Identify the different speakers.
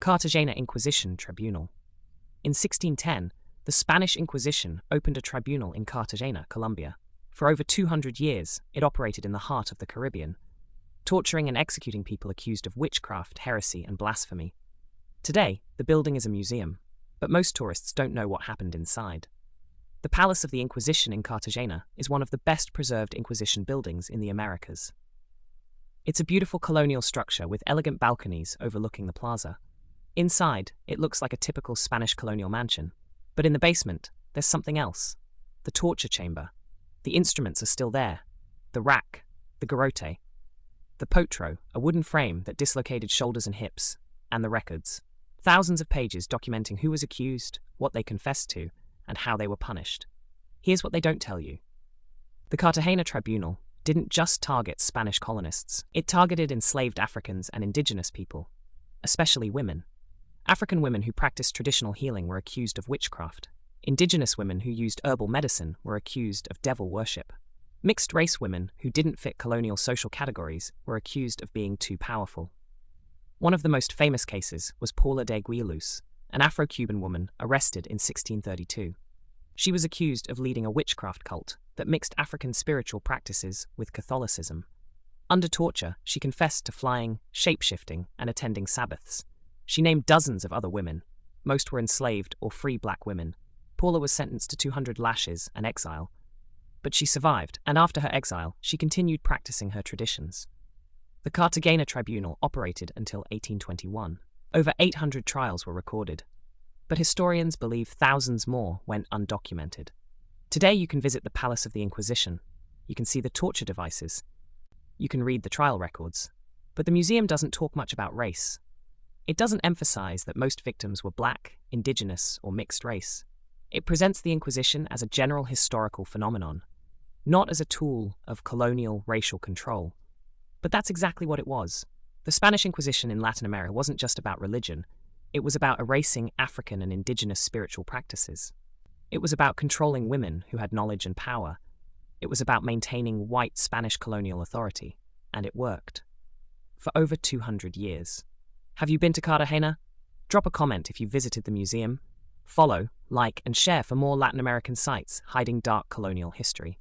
Speaker 1: Cartagena Inquisition Tribunal. In 1610, the Spanish Inquisition opened a tribunal in Cartagena, Colombia. For over 200 years, it operated in the heart of the Caribbean, torturing and executing people accused of witchcraft, heresy, and blasphemy. Today, the building is a museum, but most tourists don't know what happened inside. The Palace of the Inquisition in Cartagena is one of the best preserved Inquisition buildings in the Americas. It's a beautiful colonial structure with elegant balconies overlooking the plaza. Inside, it looks like a typical Spanish colonial mansion. But in the basement, there's something else. The torture chamber. The instruments are still there. The rack, the garrote, the potro, a wooden frame that dislocated shoulders and hips, and the records. Thousands of pages documenting who was accused, what they confessed to, and how they were punished. Here's what they don't tell you. The Cartagena Tribunal didn't just target Spanish colonists. It targeted enslaved Africans and indigenous people, especially women. African women who practiced traditional healing were accused of witchcraft. Indigenous women who used herbal medicine were accused of devil worship. Mixed-race women who didn't fit colonial social categories were accused of being too powerful. One of the most famous cases was Paula de Guiluz, an Afro-Cuban woman arrested in 1632. She was accused of leading a witchcraft cult that mixed African spiritual practices with Catholicism. Under torture, she confessed to flying, shape-shifting, and attending Sabbaths. She named dozens of other women. Most were enslaved or free black women. Paula was sentenced to 200 lashes and exile. But she survived, and after her exile, she continued practicing her traditions. The Cartagena Tribunal operated until 1821. Over 800 trials were recorded. But historians believe thousands more went undocumented. Today you can visit the Palace of the Inquisition. You can see the torture devices. You can read the trial records. But the museum doesn't talk much about race. It doesn't emphasize that most victims were black, indigenous, or mixed race. It presents the Inquisition as a general historical phenomenon, not as a tool of colonial racial control. But that's exactly what it was. The Spanish Inquisition in Latin America wasn't just about religion. It was about erasing African and indigenous spiritual practices. It was about controlling women who had knowledge and power. It was about maintaining white Spanish colonial authority. And it worked. For over 200 years. Have you been to Cartagena? Drop a comment if you visited the museum. Follow, like, and share for more Latin American sites hiding dark colonial history.